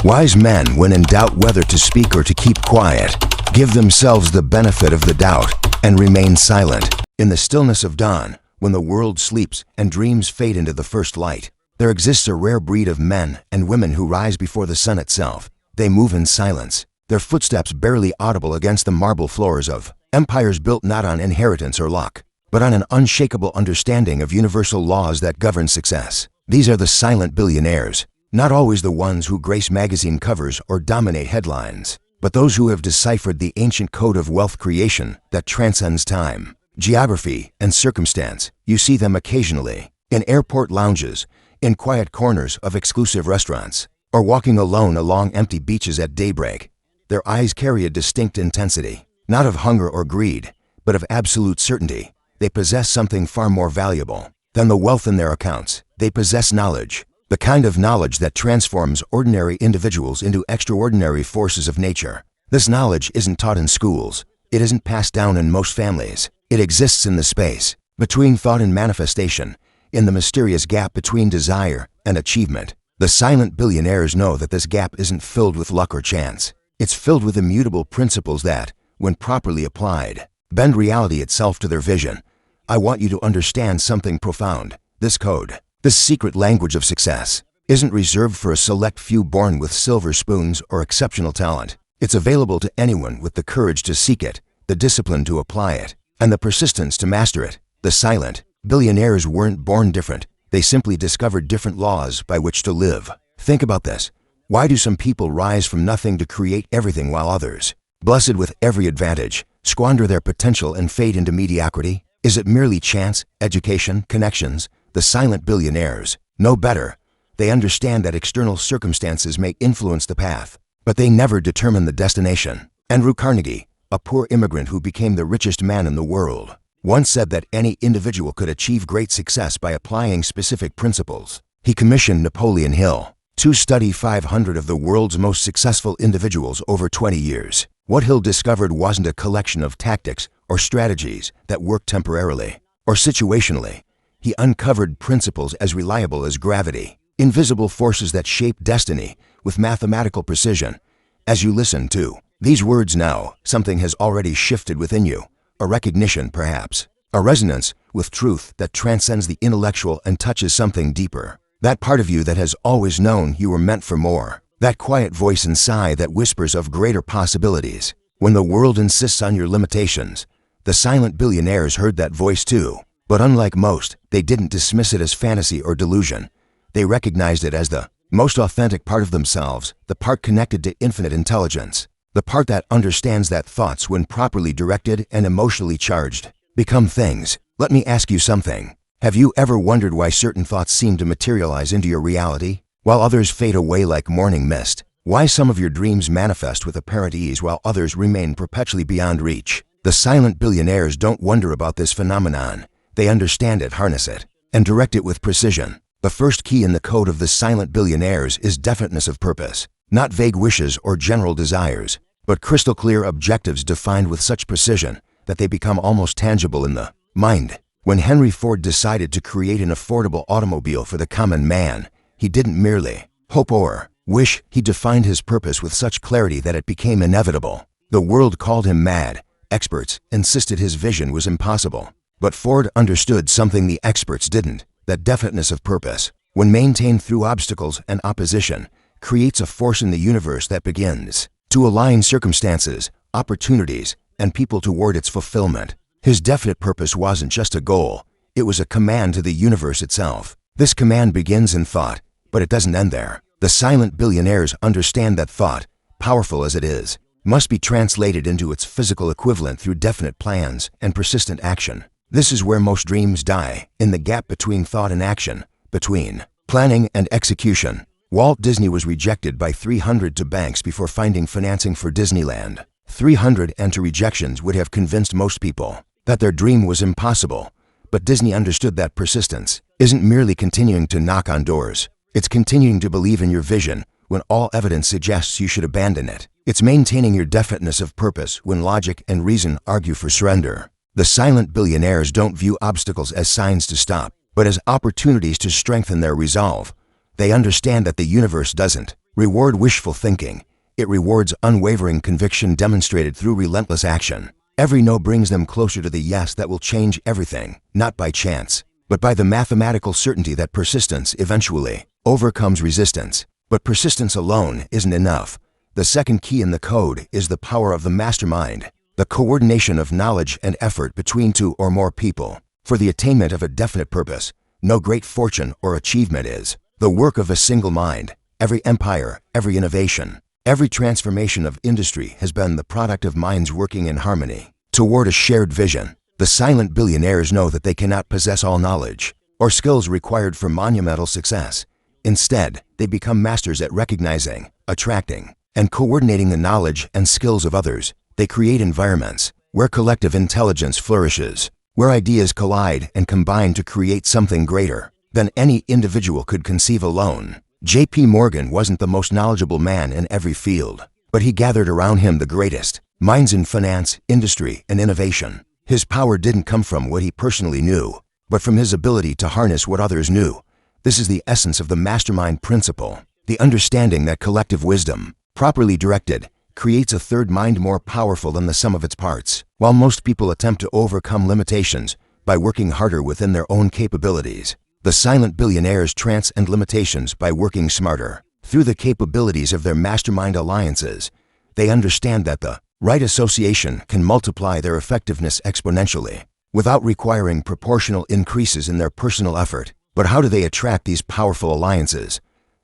Wise men, when in doubt whether to speak or to keep quiet, give themselves the benefit of the doubt and remain silent. In the stillness of dawn, when the world sleeps and dreams fade into the first light, there exists a rare breed of men and women who rise before the sun itself. They move in silence, their footsteps barely audible against the marble floors of empires built not on inheritance or luck, but on an unshakable understanding of universal laws that govern success. These are the silent billionaires, not always the ones who grace magazine covers or dominate headlines, but those who have deciphered the ancient code of wealth creation that transcends time, geography, and circumstance. You see them occasionally in airport lounges, in quiet corners of exclusive restaurants, or walking alone along empty beaches at daybreak. Their eyes carry a distinct intensity, not of hunger or greed, but of absolute certainty. They possess something far more valuable than the wealth in their accounts. They possess knowledge, the kind of knowledge that transforms ordinary individuals into extraordinary forces of nature. This knowledge isn't taught in schools. It isn't passed down in most families. It exists in the space between thought and manifestation, in the mysterious gap between desire and achievement. The silent billionaires know that this gap isn't filled with luck or chance. It's filled with immutable principles that, when properly applied, bend reality itself to their vision. I want you to understand something profound. This code, this secret language of success, isn't reserved for a select few born with silver spoons or exceptional talent. It's available to anyone with the courage to seek it, the discipline to apply it, and the persistence to master it. The silent billionaires weren't born different. They simply discovered different laws by which to live. Think about this. Why do some people rise from nothing to create everything while others, blessed with every advantage, squander their potential and fade into mediocrity? Is it merely chance, education, connections? The silent billionaires know better. They understand that external circumstances may influence the path, but they never determine the destination. Andrew Carnegie, a poor immigrant who became the richest man in the world, once said that any individual could achieve great success by applying specific principles. He commissioned Napoleon Hill to study 500 of the world's most successful individuals over 20 years. What Hill discovered wasn't a collection of tactics or strategies that worked temporarily or situationally. He uncovered principles as reliable as gravity, invisible forces that shape destiny with mathematical precision. As you listen to these words now, something has already shifted within you. A recognition, perhaps, a resonance with truth that transcends the intellectual and touches something deeper. That part of you that has always known you were meant for more. That quiet voice inside that whispers of greater possibilities. When the world insists on your limitations, the silent billionaires heard that voice too. But unlike most, they didn't dismiss it as fantasy or delusion. They recognized it as the most authentic part of themselves, the part connected to infinite intelligence, the part that understands that thoughts, when properly directed and emotionally charged, become things. Let me ask you something. Have you ever wondered why certain thoughts seem to materialize into your reality, while others fade away like morning mist? Why some of your dreams manifest with apparent ease while others remain perpetually beyond reach? The silent billionaires don't wonder about this phenomenon. They understand it, harness it, and direct it with precision. The first key in the code of the silent billionaires is definiteness of purpose. Not vague wishes or general desires, but crystal clear objectives defined with such precision that they become almost tangible in the mind. When Henry Ford decided to create an affordable automobile for the common man, he didn't merely hope or wish. He defined his purpose with such clarity that it became inevitable. The world called him mad. Experts insisted his vision was impossible. But Ford understood something the experts didn't. That definiteness of purpose, when maintained through obstacles and opposition, creates a force in the universe that begins to align circumstances, opportunities, and people toward its fulfillment. His definite purpose wasn't just a goal, it was a command to the universe itself. This command begins in thought, but it doesn't end there. The silent billionaires understand that thought, powerful as it is, must be translated into its physical equivalent through definite plans and persistent action. This is where most dreams die, in the gap between thought and action, between planning and execution. Walt Disney was rejected by 300 to banks before finding financing for Disneyland. 300 and to rejections would have convinced most people that their dream was impossible. But Disney understood that persistence isn't merely continuing to knock on doors. It's continuing to believe in your vision when all evidence suggests you should abandon it. It's maintaining your definiteness of purpose when logic and reason argue for surrender. The silent billionaires don't view obstacles as signs to stop, but as opportunities to strengthen their resolve. They understand that the universe doesn't reward wishful thinking. It rewards unwavering conviction demonstrated through relentless action. Every no brings them closer to the yes that will change everything, not by chance, but by the mathematical certainty that persistence eventually overcomes resistance. But persistence alone isn't enough. The second key in the code is the power of the mastermind, the coordination of knowledge and effort between two or more people for the attainment of a definite purpose. No great fortune or achievement is the work of a single mind. Every empire, every innovation, every transformation of industry has been the product of minds working in harmony toward a shared vision. The silent billionaires know that they cannot possess all knowledge or skills required for monumental success. Instead, they become masters at recognizing, attracting, and coordinating the knowledge and skills of others. They create environments where collective intelligence flourishes, where ideas collide and combine to create something greater than any individual could conceive alone. J.P. Morgan wasn't the most knowledgeable man in every field, but he gathered around him the greatest minds in finance, industry, and innovation. His power didn't come from what he personally knew, but from his ability to harness what others knew. This is the essence of the mastermind principle, the understanding that collective wisdom, properly directed, creates a third mind more powerful than the sum of its parts. While most people attempt to overcome limitations by working harder within their own capabilities, the silent billionaires transcend limitations by working smarter. Through the capabilities of their mastermind alliances, they understand that the right association can multiply their effectiveness exponentially without requiring proportional increases in their personal effort. But how do they attract these powerful alliances?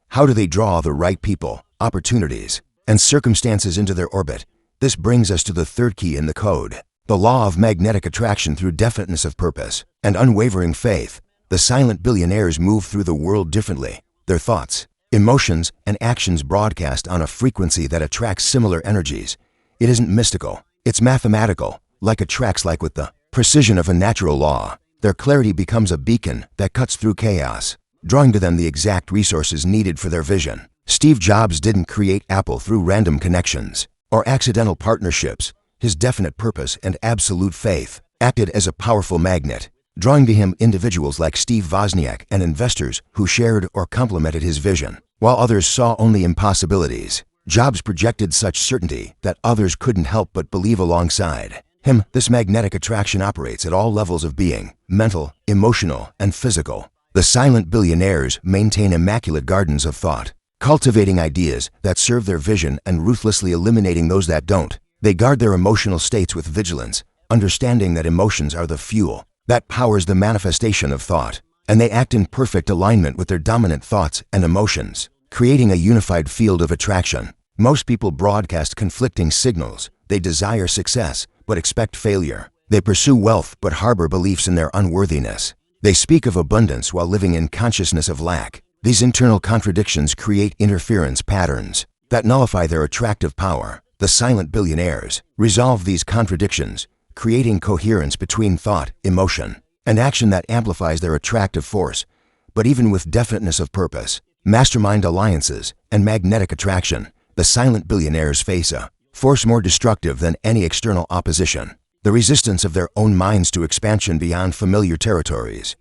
How do they draw the right people, opportunities, and circumstances into their orbit? This brings us to the third key in the code, the law of magnetic attraction. Through definiteness of purpose and unwavering faith, the silent billionaires move through the world differently. Their thoughts, emotions, and actions broadcast on a frequency that attracts similar energies. It isn't mystical, it's mathematical, like attracts, like with the precision of a natural law. Their clarity becomes a beacon that cuts through chaos, drawing to them the exact resources needed for their vision. Steve Jobs didn't create Apple through random connections or accidental partnerships. His definite purpose and absolute faith acted as a powerful magnet, drawing to him individuals like Steve Wozniak and investors who shared or complemented his vision. While others saw only impossibilities, Jobs projected such certainty that others couldn't help but believe alongside him. This magnetic attraction operates at all levels of being, mental, emotional, and physical. The silent billionaires maintain immaculate gardens of thought, cultivating ideas that serve their vision and ruthlessly eliminating those that don't. They guard their emotional states with vigilance, understanding that emotions are the fuel that powers the manifestation of thought, and they act in perfect alignment with their dominant thoughts and emotions, creating a unified field of attraction. Most people broadcast conflicting signals. They desire success, but expect failure. They pursue wealth, but harbor beliefs in their unworthiness. They speak of abundance while living in consciousness of lack. These internal contradictions create interference patterns that nullify their attractive power. The silent billionaires resolve these contradictions, creating coherence between thought, emotion, and action that amplifies their attractive force. But even with definiteness of purpose, mastermind alliances, and magnetic attraction, the silent billionaires face a force more destructive than any external opposition: the resistance of their own minds to expansion beyond familiar territories.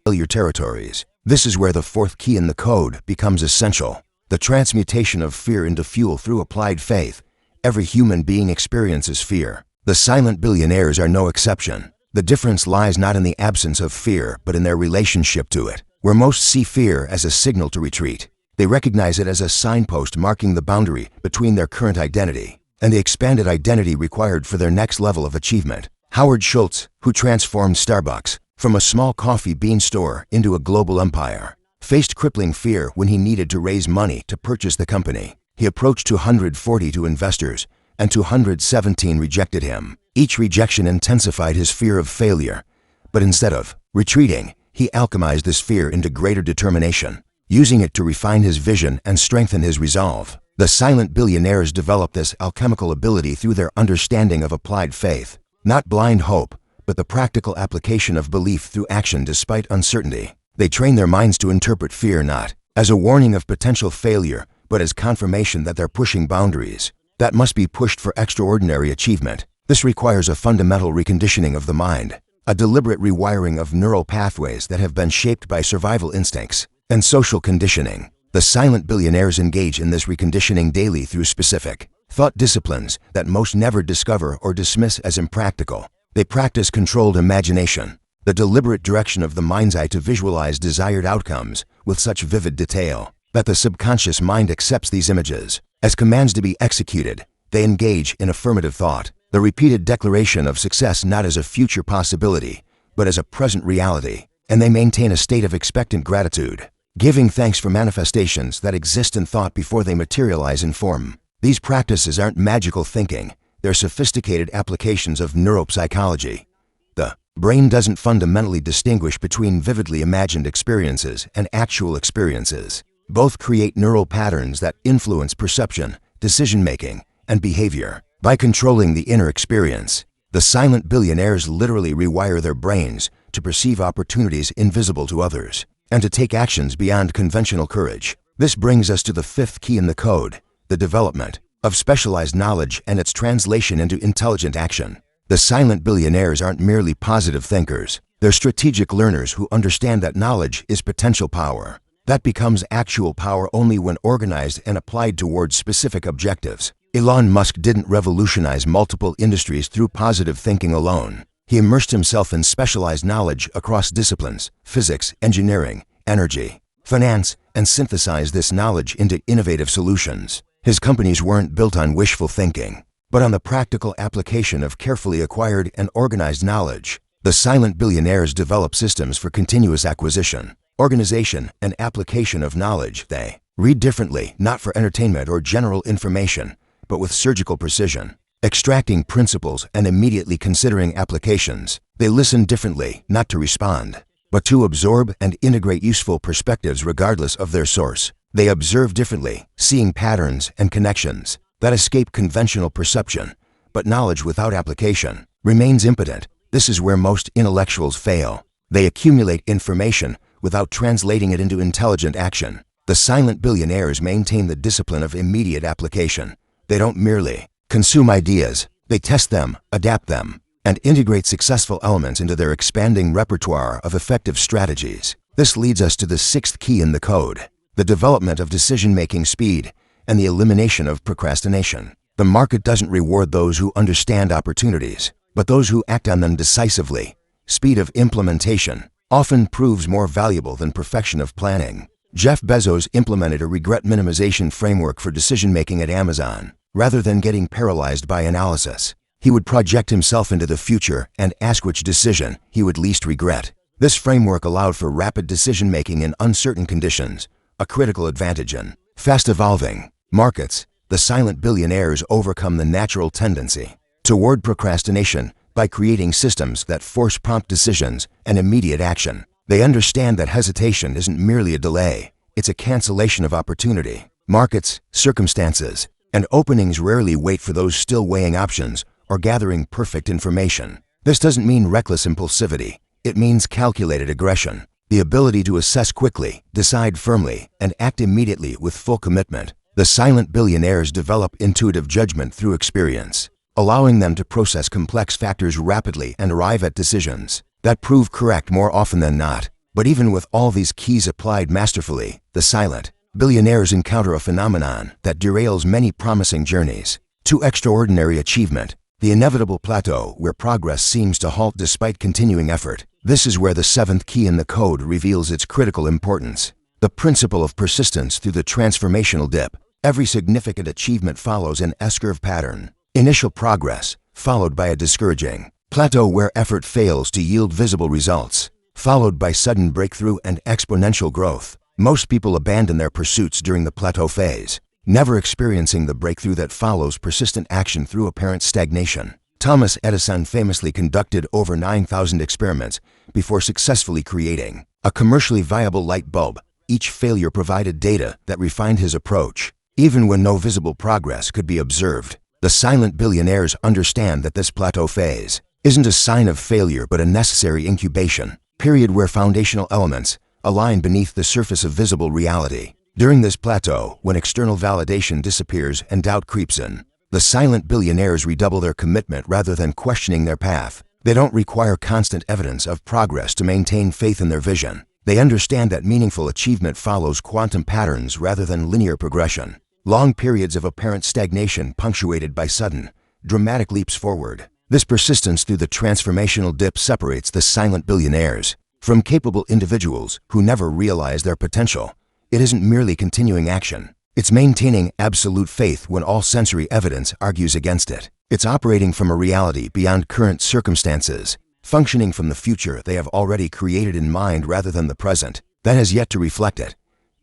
This is where the fourth key in the code becomes essential: the transmutation of fear into fuel through applied faith. Every human being experiences fear. The silent billionaires are no exception. The difference lies not in the absence of fear, but in their relationship to it. Where most see fear as a signal to retreat, they recognize it as a signpost marking the boundary between their current identity and the expanded identity required for their next level of achievement. Howard Schultz, who transformed Starbucks from a small coffee bean store into a global empire, faced crippling fear when he needed to raise money to purchase the company. He approached 242 investors, and 217 rejected him. Each rejection intensified his fear of failure. But instead of retreating, he alchemized this fear into greater determination, using it to refine his vision and strengthen his resolve. The silent billionaires developed this alchemical ability through their understanding of applied faith, not blind hope, but the practical application of belief through action despite uncertainty. They train their minds to interpret fear not as a warning of potential failure, but as confirmation that they're pushing boundaries that must be pushed for extraordinary achievement. This requires a fundamental reconditioning of the mind, a deliberate rewiring of neural pathways that have been shaped by survival instincts and social conditioning. The silent billionaires engage in this reconditioning daily through specific thought disciplines that most never discover or dismiss as impractical. They practice controlled imagination, the deliberate direction of the mind's eye to visualize desired outcomes with such vivid detail that the subconscious mind accepts these images as commands to be executed. They engage in affirmative thought, the repeated declaration of success not as a future possibility, but as a present reality, and they maintain a state of expectant gratitude, giving thanks for manifestations that exist in thought before they materialize in form. These practices aren't magical thinking, they're sophisticated applications of neuropsychology. The brain doesn't fundamentally distinguish between vividly imagined experiences and actual experiences. Both create neural patterns that influence perception, decision-making, and behavior. By controlling the inner experience, the silent billionaires literally rewire their brains to perceive opportunities invisible to others and to take actions beyond conventional courage. This brings us to the fifth key in the code, the development of specialized knowledge and its translation into intelligent action. The silent billionaires aren't merely positive thinkers. They're strategic learners who understand that knowledge is potential power that becomes actual power only when organized and applied towards specific objectives. Elon Musk didn't revolutionize multiple industries through positive thinking alone. He immersed himself in specialized knowledge across disciplines, physics, engineering, energy, finance, and synthesized this knowledge into innovative solutions. His companies weren't built on wishful thinking, but on the practical application of carefully acquired and organized knowledge. The silent billionaires develop systems for continuous acquisition, organization, and application of knowledge. They read differently, not for entertainment or general information, but with surgical precision, extracting principles and immediately considering applications. They listen differently, not to respond, but to absorb and integrate useful perspectives regardless of their source. They observe differently, seeing patterns and connections that escape conventional perception, but knowledge without application remains impotent. This is where most intellectuals fail. They accumulate information without translating it into intelligent action. The silent billionaires maintain the discipline of immediate application. They don't merely consume ideas, they test them, adapt them, and integrate successful elements into their expanding repertoire of effective strategies. This leads us to the sixth key in the code, the development of decision-making speed and the elimination of procrastination. The market doesn't reward those who understand opportunities, but those who act on them decisively. Speed of implementation often proves more valuable than perfection of planning. Jeff Bezos implemented a regret minimization framework for decision-making at Amazon. Rather than getting paralyzed by analysis, he would project himself into the future and ask which decision he would least regret. This framework allowed for rapid decision-making in uncertain conditions, a critical advantage in fast-evolving markets. The silent billionaires overcome the natural tendency toward procrastination by creating systems that force prompt decisions and immediate action. They understand that hesitation isn't merely a delay, it's a cancellation of opportunity. Markets, circumstances, and openings rarely wait for those still weighing options or gathering perfect information. This doesn't mean reckless impulsivity. It means calculated aggression, the ability to assess quickly, decide firmly, and act immediately with full commitment. The silent billionaires develop intuitive judgment through experience, allowing them to process complex factors rapidly and arrive at decisions that prove correct more often than not. But even with all these keys applied masterfully, the silent billionaires encounter a phenomenon that derails many promising journeys to extraordinary achievement, the inevitable plateau where progress seems to halt despite continuing effort. This is where the seventh key in the code reveals its critical importance, the principle of persistence through the transformational dip. Every significant achievement follows an S-curve pattern. Initial progress, followed by a discouraging plateau where effort fails to yield visible results, followed by sudden breakthrough and exponential growth. Most people abandon their pursuits during the plateau phase, never experiencing the breakthrough that follows persistent action through apparent stagnation. Thomas Edison famously conducted over 9,000 experiments before successfully creating a commercially viable light bulb. Each failure provided data that refined his approach, even when no visible progress could be observed. The silent billionaires understand that this plateau phase isn't a sign of failure but a necessary incubation period where foundational elements align beneath the surface of visible reality. During this plateau, when external validation disappears and doubt creeps in, the silent billionaires redouble their commitment rather than questioning their path. They don't require constant evidence of progress to maintain faith in their vision. They understand that meaningful achievement follows quantum patterns rather than linear progression. Long periods of apparent stagnation punctuated by sudden, dramatic leaps forward. This persistence through the transformational dip separates the silent billionaires from capable individuals who never realize their potential. It isn't merely continuing action. It's maintaining absolute faith when all sensory evidence argues against it. It's operating from a reality beyond current circumstances, functioning from the future they have already created in mind rather than the present that has yet to reflect it.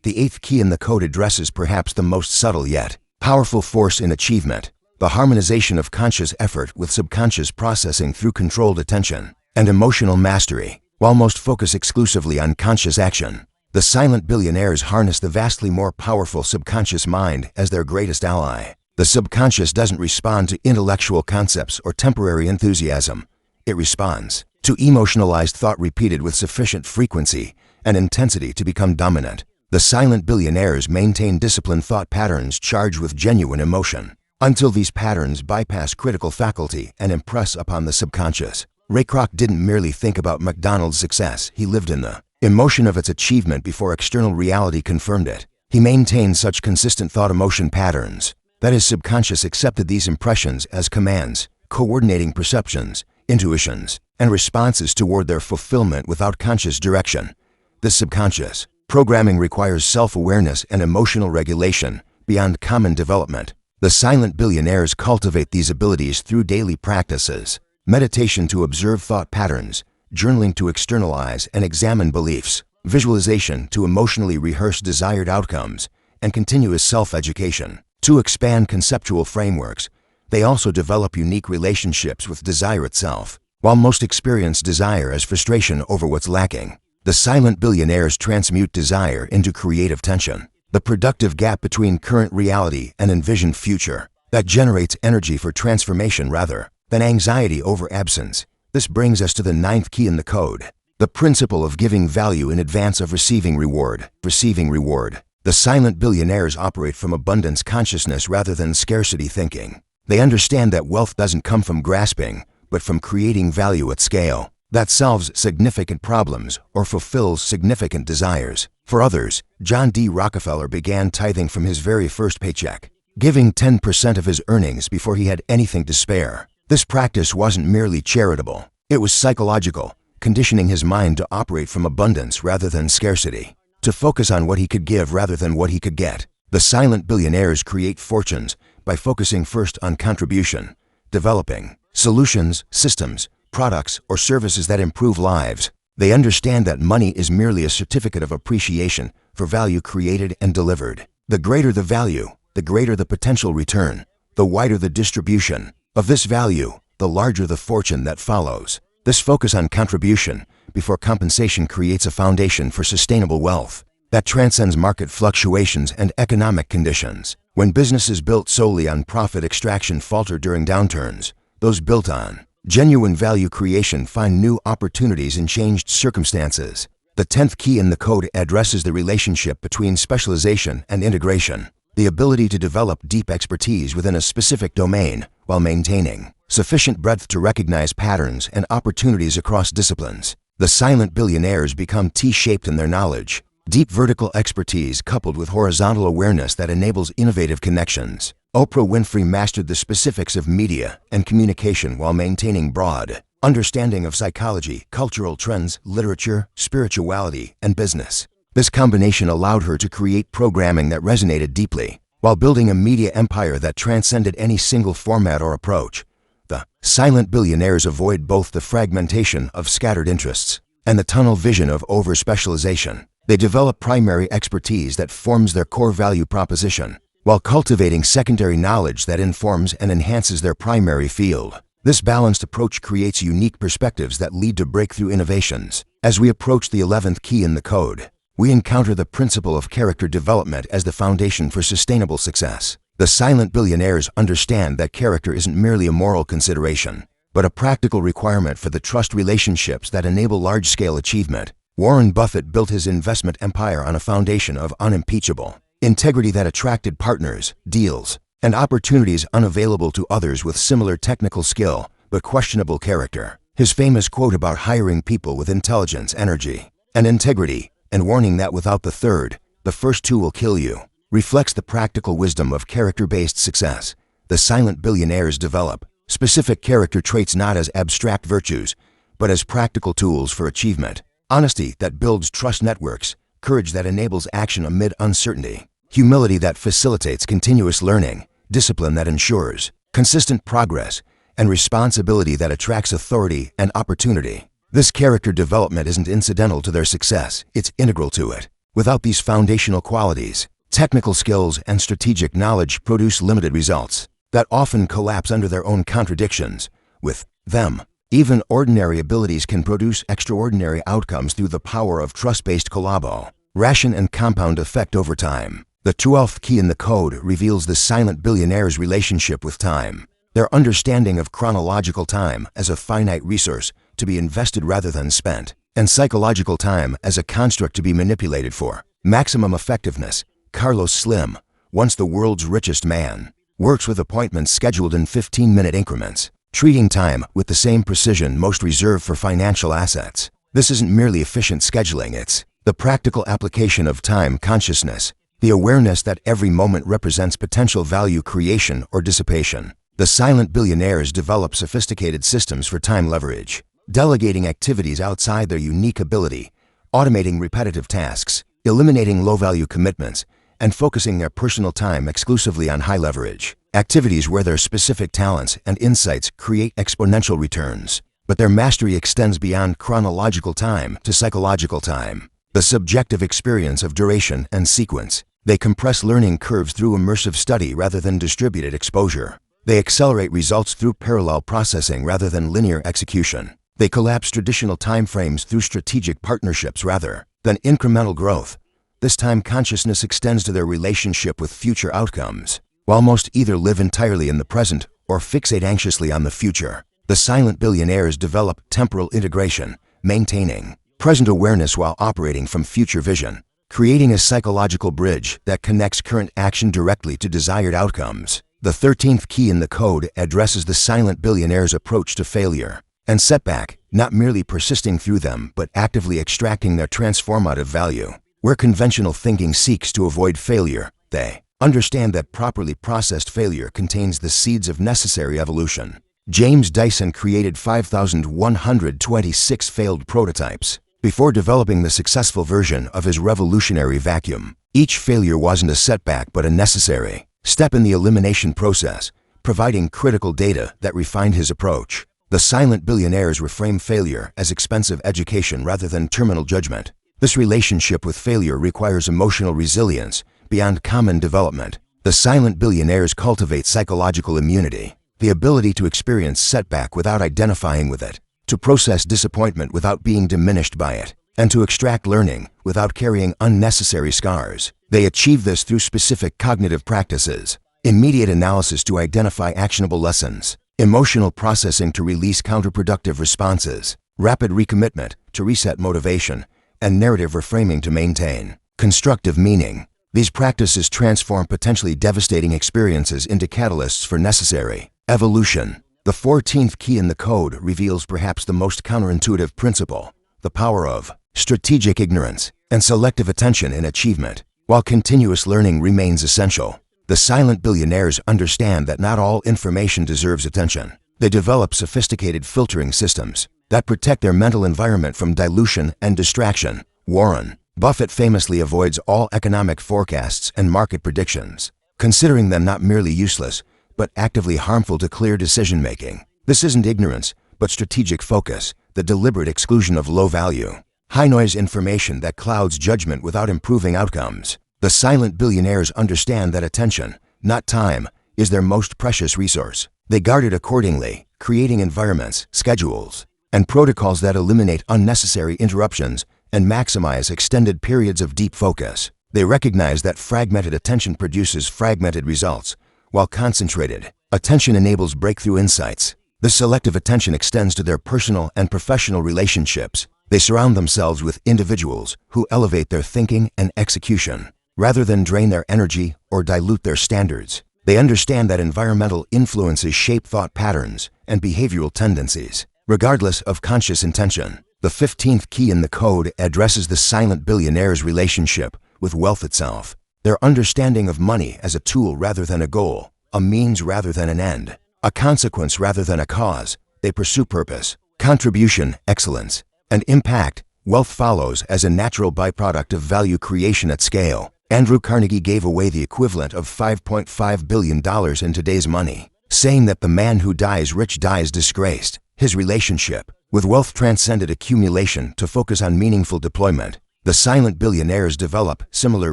The eighth key in the code addresses perhaps the most subtle yet powerful force in achievement: the harmonization of conscious effort with subconscious processing through controlled attention and emotional mastery. While most focus exclusively on conscious action, the silent billionaires harness the vastly more powerful subconscious mind as their greatest ally. The subconscious doesn't respond to intellectual concepts or temporary enthusiasm. It responds to emotionalized thought repeated with sufficient frequency and intensity to become dominant. The silent billionaires maintain disciplined thought patterns charged with genuine emotion until these patterns bypass critical faculty and impress upon the subconscious. Ray Kroc didn't merely think about McDonald's success, he lived in the emotion of its achievement before external reality confirmed it. He maintained such consistent thought-emotion patterns that his subconscious accepted these impressions as commands, coordinating perceptions, intuitions, and responses toward their fulfillment without conscious direction. This subconscious programming requires self-awareness and emotional regulation beyond common development. The silent billionaires cultivate these abilities through daily practices: meditation to observe thought patterns, journaling to externalize and examine beliefs, visualization to emotionally rehearse desired outcomes, and continuous self-education to expand conceptual frameworks. They also develop unique relationships with desire itself. While most experience desire as frustration over what's lacking, the silent billionaires transmute desire into creative tension, the productive gap between current reality and envisioned future that generates energy for transformation rather than anxiety over absence. This brings us to the ninth key in the code: the principle of giving value in advance of receiving reward. The silent billionaires operate from abundance consciousness rather than scarcity thinking. They understand that wealth doesn't come from grasping, but from creating value at scale that solves significant problems or fulfills significant desires. For others, John D. Rockefeller began tithing from his very first paycheck, giving 10% of his earnings before he had anything to spare. This practice wasn't merely charitable, it was psychological, conditioning his mind to operate from abundance rather than scarcity, to focus on what he could give rather than what he could get. The silent billionaires create fortunes by focusing first on contribution, developing solutions, systems, products, or services that improve lives. They understand that money is merely a certificate of appreciation for value created and delivered. The greater the value, the greater the potential return. The wider the distribution of this value, the larger the fortune that follows. This focus on contribution before compensation creates a foundation for sustainable wealth that transcends market fluctuations and economic conditions. When businesses built solely on profit extraction falter during downturns, those built on genuine value creation find new opportunities in changed circumstances. The 10th key in the code addresses the relationship between specialization and integration, the ability to develop deep expertise within a specific domain while maintaining sufficient breadth to recognize patterns and opportunities across disciplines. The silent billionaires become T-shaped in their knowledge, deep vertical expertise coupled with horizontal awareness that enables innovative connections. Oprah Winfrey mastered the specifics of media and communication while maintaining broad understanding of psychology, cultural trends, literature, spirituality, and business. This combination allowed her to create programming that resonated deeply, while building a media empire that transcended any single format or approach. The silent billionaires avoid both the fragmentation of scattered interests and the tunnel vision of over-specialization. They develop primary expertise that forms their core value proposition, while cultivating secondary knowledge that informs and enhances their primary field. This balanced approach creates unique perspectives that lead to breakthrough innovations. As we approach the 11th key in the code, we encounter the principle of character development as the foundation for sustainable success. The silent billionaires understand that character isn't merely a moral consideration, but a practical requirement for the trust relationships that enable large-scale achievement. Warren Buffett built his investment empire on a foundation of unimpeachable integrity that attracted partners, deals, and opportunities unavailable to others with similar technical skill but questionable character. His famous quote about hiring people with intelligence, energy, and integrity and warning that without the third, the first two will kill you, reflects the practical wisdom of character-based success. The silent billionaires develop specific character traits not as abstract virtues, but as practical tools for achievement. Honesty that builds trust networks, courage that enables action amid uncertainty, humility that facilitates continuous learning, discipline that ensures consistent progress, and responsibility that attracts authority and opportunity. This character development isn't incidental to their success, it's integral to it. Without these foundational qualities, technical skills and strategic knowledge produce limited results that often collapse under their own contradictions. With them, even ordinary abilities can produce extraordinary outcomes through the power of trust-based collabo, ration and compound effect over time. The 12th key in the code reveals the silent billionaire's relationship with time. Their understanding of chronological time as a finite resource to be invested rather than spent, and psychological time as a construct to be manipulated for maximum effectiveness. Carlos Slim, once the world's richest man, works with appointments scheduled in 15-minute increments, treating time with the same precision most reserve for financial assets. This isn't merely efficient scheduling, it's the practical application of time consciousness, the awareness that every moment represents potential value creation or dissipation. The silent billionaires develop sophisticated systems for time leverage, delegating activities outside their unique ability, automating repetitive tasks, eliminating low-value commitments, and focusing their personal time exclusively on high-leverage activities where their specific talents and insights create exponential returns. But their mastery extends beyond chronological time to psychological time, the subjective experience of duration and sequence. They compress learning curves through immersive study rather than distributed exposure. They accelerate results through parallel processing rather than linear execution. They collapse traditional timeframes through strategic partnerships rather than incremental growth. This time consciousness extends to their relationship with future outcomes. While most either live entirely in the present or fixate anxiously on the future, the silent billionaires develop temporal integration, maintaining present awareness while operating from future vision, creating a psychological bridge that connects current action directly to desired outcomes. The 13th key in the code addresses the silent billionaire's approach to failure and setback, not merely persisting through them, but actively extracting their transformative value. Where conventional thinking seeks to avoid failure, they understand that properly processed failure contains the seeds of necessary evolution. James Dyson created 5,126 failed prototypes before developing the successful version of his revolutionary vacuum. Each failure wasn't a setback but a necessary step in the elimination process, providing critical data that refined his approach. The silent billionaires reframe failure as expensive education rather than terminal judgment. This relationship with failure requires emotional resilience beyond common development. The silent billionaires cultivate psychological immunity, the ability to experience setback without identifying with it, to process disappointment without being diminished by it, and to extract learning without carrying unnecessary scars. They achieve this through specific cognitive practices: immediate analysis to identify actionable lessons, emotional processing to release counterproductive responses, rapid recommitment to reset motivation, and narrative reframing to maintain constructive meaning. These practices transform potentially devastating experiences into catalysts for necessary evolution. The 14th key in the code reveals perhaps the most counterintuitive principle: the power of strategic ignorance and selective attention in achievement. While continuous learning remains essential, the silent billionaires understand that not all information deserves attention. They develop sophisticated filtering systems that protect their mental environment from dilution and distraction. Warren Buffett famously avoids all economic forecasts and market predictions, considering them not merely useless, but actively harmful to clear decision-making. This isn't ignorance, but strategic focus, the deliberate exclusion of low-value, high-noise information that clouds judgment without improving outcomes. The silent billionaires understand that attention, not time, is their most precious resource. They guard it accordingly, creating environments, schedules, and protocols that eliminate unnecessary interruptions and maximize extended periods of deep focus. They recognize that fragmented attention produces fragmented results, while concentrated attention enables breakthrough insights. This selective attention extends to their personal and professional relationships. They surround themselves with individuals who elevate their thinking and execution, rather than drain their energy or dilute their standards. They understand that environmental influences shape thought patterns and behavioral tendencies, regardless of conscious intention. The 15th key in the code addresses the silent billionaire's relationship with wealth itself. Their understanding of money as a tool rather than a goal, a means rather than an end, a consequence rather than a cause. They pursue purpose, contribution, excellence, and impact. Wealth follows as a natural byproduct of value creation at scale. Andrew Carnegie gave away the equivalent of $5.5 billion in today's money, saying that the man who dies rich dies disgraced. His relationship with wealth transcended accumulation to focus on meaningful deployment. The silent billionaires develop similar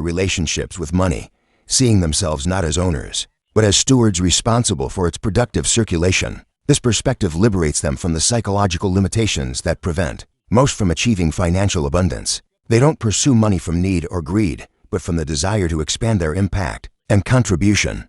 relationships with money, seeing themselves not as owners, but as stewards responsible for its productive circulation. This perspective liberates them from the psychological limitations that prevent most from achieving financial abundance. They don't pursue money from need or greed, but from the desire to expand their impact and contribution.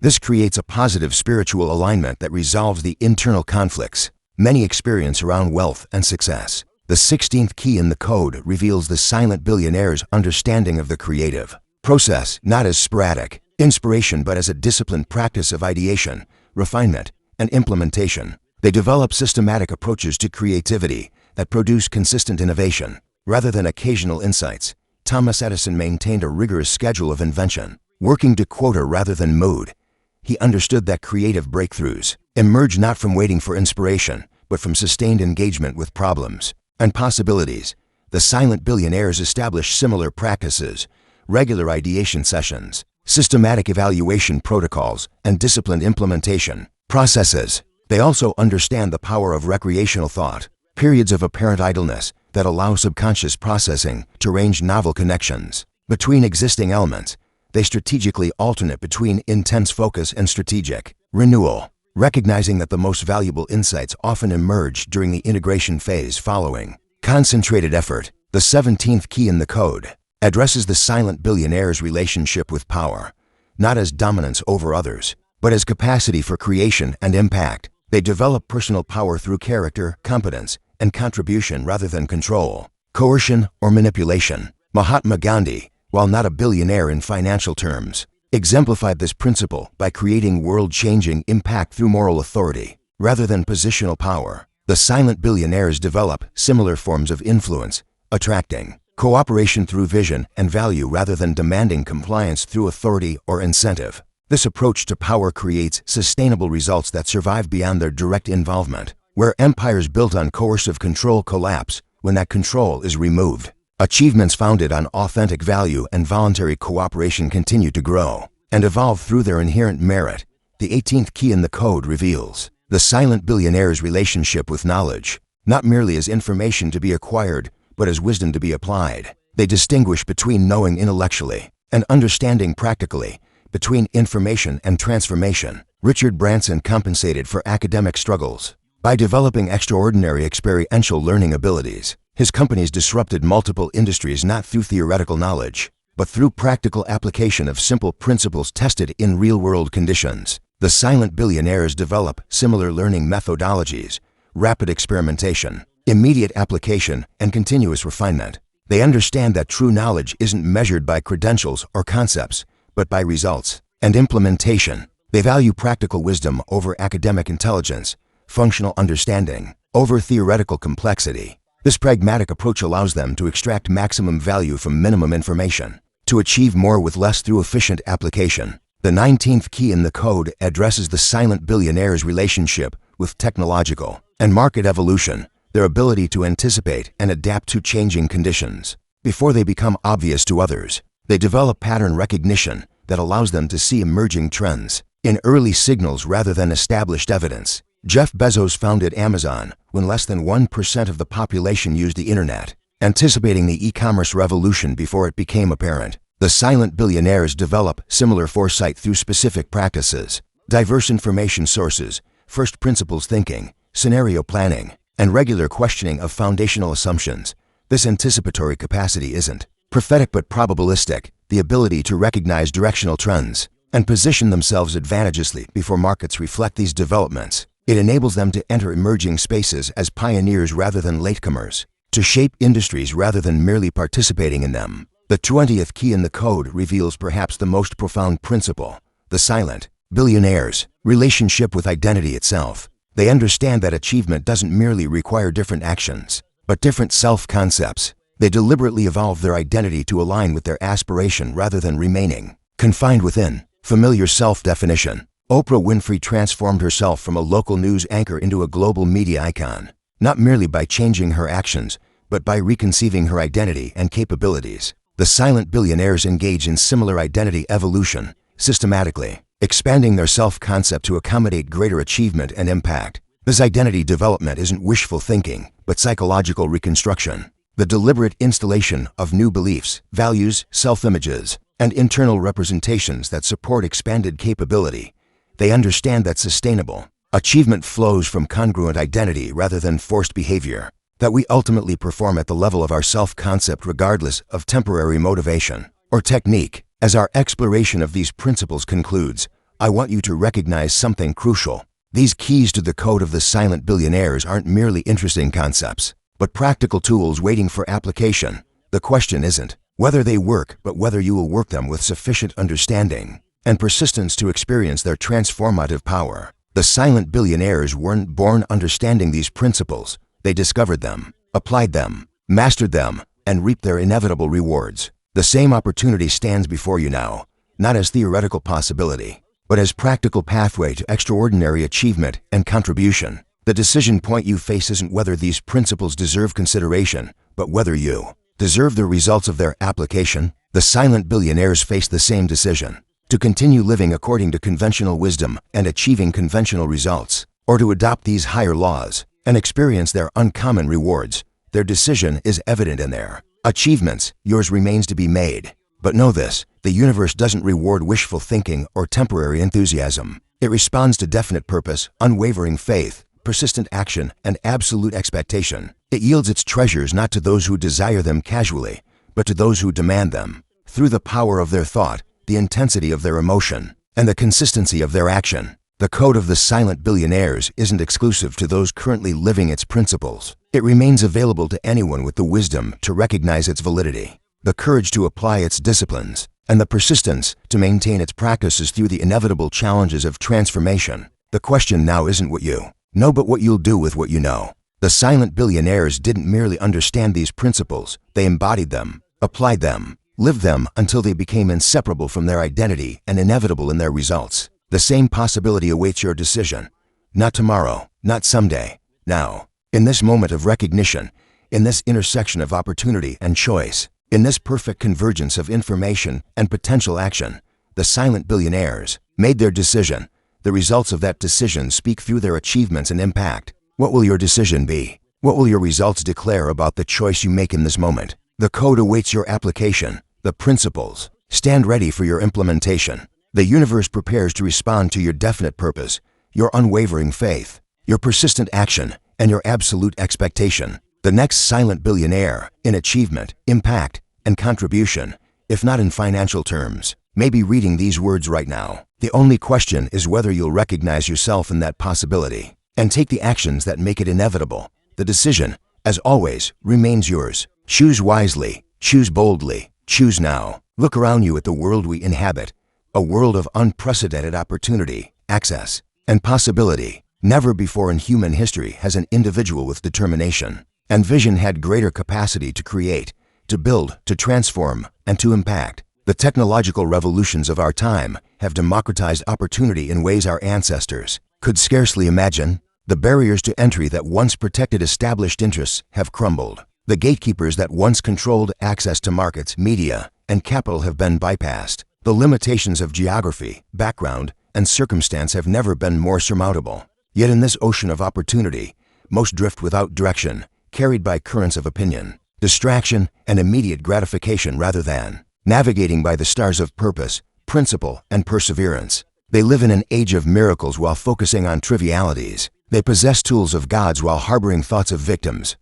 This creates a positive spiritual alignment that resolves the internal conflicts many experience around wealth and success. The 16th key in the code reveals the silent billionaire's understanding of the creative process, not as sporadic inspiration but as a disciplined practice of ideation, refinement, and implementation. They develop systematic approaches to creativity that produce consistent innovation, rather than occasional insights. Thomas Edison maintained a rigorous schedule of invention, working to quota rather than mood. He understood that creative breakthroughs emerge not from waiting for inspiration, but from sustained engagement with problems and possibilities. The silent billionaires establish similar practices, regular ideation sessions, systematic evaluation protocols, and disciplined implementation processes. They also understand the power of recreational thought, periods of apparent idleness that allow subconscious processing to arrange novel connections between existing elements. They strategically alternate between intense focus and strategic renewal, recognizing that the most valuable insights often emerge during the integration phase following concentrated effort. The 17th key in the code addresses the silent billionaire's relationship with power, not as dominance over others, but as capacity for creation and impact. They develop personal power through character, competence, and contribution rather than control, coercion, or manipulation. Mahatma Gandhi, while not a billionaire in financial terms, exemplified this principle by creating world-changing impact through moral authority rather than positional power. The silent billionaires develop similar forms of influence, attracting cooperation through vision and value rather than demanding compliance through authority or incentive. This approach to power creates sustainable results that survive beyond their direct involvement. Where empires built on coercive control collapse when that control is removed, achievements founded on authentic value and voluntary cooperation continue to grow and evolve through their inherent merit. The 18th key in the code reveals the silent billionaire's relationship with knowledge, not merely as information to be acquired, but as wisdom to be applied. They distinguish between knowing intellectually and understanding practically, between information and transformation. Richard Branson compensated for academic struggles by developing extraordinary experiential learning abilities. His companies disrupted multiple industries not through theoretical knowledge, but through practical application of simple principles tested in real-world conditions. The silent billionaires develop similar learning methodologies, rapid experimentation, immediate application, and continuous refinement. They understand that true knowledge isn't measured by credentials or concepts, but by results and implementation. They value practical wisdom over academic intelligence, functional understanding over theoretical complexity. This pragmatic approach allows them to extract maximum value from minimum information, to achieve more with less through efficient application. The 19th key in the code addresses the silent billionaire's relationship with technological and market evolution, their ability to anticipate and adapt to changing conditions before they become obvious to others. They develop pattern recognition that allows them to see emerging trends in early signals rather than established evidence. Jeff Bezos founded Amazon when less than 1% of the population used the internet, anticipating the e-commerce revolution before it became apparent. The silent billionaires develop similar foresight through specific practices, diverse information sources, first principles thinking, scenario planning, and regular questioning of foundational assumptions. This anticipatory capacity isn't prophetic but probabilistic, the ability to recognize directional trends and position themselves advantageously before markets reflect these developments. It enables them to enter emerging spaces as pioneers rather than latecomers, to shape industries rather than merely participating in them. The 20th key in the code reveals perhaps the most profound principle, the silent billionaire's relationship with identity itself. They understand that achievement doesn't merely require different actions, but different self-concepts. They deliberately evolve their identity to align with their aspiration rather than remaining confined within familiar self-definition. Oprah Winfrey transformed herself from a local news anchor into a global media icon, not merely by changing her actions, but by reconceiving her identity and capabilities. The silent billionaires engage in similar identity evolution, systematically expanding their self-concept to accommodate greater achievement and impact. This identity development isn't wishful thinking, but psychological reconstruction. The deliberate installation of new beliefs, values, self-images, and internal representations that support expanded capability. They understand that sustainable achievement flows from congruent identity rather than forced behavior, that we ultimately perform at the level of our self-concept regardless of temporary motivation or technique. As our exploration of these principles concludes, I want you to recognize something crucial. These keys to the code of the silent billionaires aren't merely interesting concepts, but practical tools waiting for application. The question isn't whether they work, but whether you will work them with sufficient understanding and persistence to experience their transformative power. The silent billionaires weren't born understanding these principles. They discovered them, applied them, mastered them, and reaped their inevitable rewards. The same opportunity stands before you now, not as theoretical possibility, but as practical pathway to extraordinary achievement and contribution. The decision point you face isn't whether these principles deserve consideration, but whether you deserve the results of their application. The silent billionaires face the same decision: to continue living according to conventional wisdom and achieving conventional results, or to adopt these higher laws and experience their uncommon rewards. Their decision is evident in their achievements. Yours remains to be made. But know this: the universe doesn't reward wishful thinking or temporary enthusiasm. It responds to definite purpose, unwavering faith, persistent action, and absolute expectation. It yields its treasures not to those who desire them casually, but to those who demand them. Through the power of their thought, the intensity of their emotion, and the consistency of their action. The code of the silent billionaires isn't exclusive to those currently living its principles. It remains available to anyone with the wisdom to recognize its validity, the courage to apply its disciplines, and the persistence to maintain its practices through the inevitable challenges of transformation. The question now isn't what you know, but what you'll do with what you know. The silent billionaires didn't merely understand these principles, they embodied them, applied them, lived them until they became inseparable from their identity and inevitable in their results. The same possibility awaits your decision. Not tomorrow, not someday, now. In this moment of recognition, in this intersection of opportunity and choice, in this perfect convergence of information and potential action, the silent billionaires made their decision. The results of that decision speak through their achievements and impact. What will your decision be? What will your results declare about the choice you make in this moment? The code awaits your application. The principles stand ready for your implementation. The universe prepares to respond to your definite purpose, your unwavering faith, your persistent action, and your absolute expectation. The next silent billionaire, in achievement, impact, and contribution, if not in financial terms, may be reading these words right now. The only question is whether you'll recognize yourself in that possibility and take the actions that make it inevitable. The decision, as always, remains yours. Choose wisely, choose boldly, choose now. Look around you at the world we inhabit. A world of unprecedented opportunity, access, and possibility. Never before in human history has an individual with determination and vision had greater capacity to create, to build, to transform, and to impact. The technological revolutions of our time have democratized opportunity in ways our ancestors could scarcely imagine. The barriers to entry that once protected established interests have crumbled. The gatekeepers that once controlled access to markets, media, and capital have been bypassed. The limitations of geography, background, and circumstance have never been more surmountable. Yet in this ocean of opportunity, most drift without direction, carried by currents of opinion, distraction, and immediate gratification rather than navigating by the stars of purpose, principle, and perseverance. They live in an age of miracles while focusing on trivialities. They possess tools of gods while harboring thoughts of victims.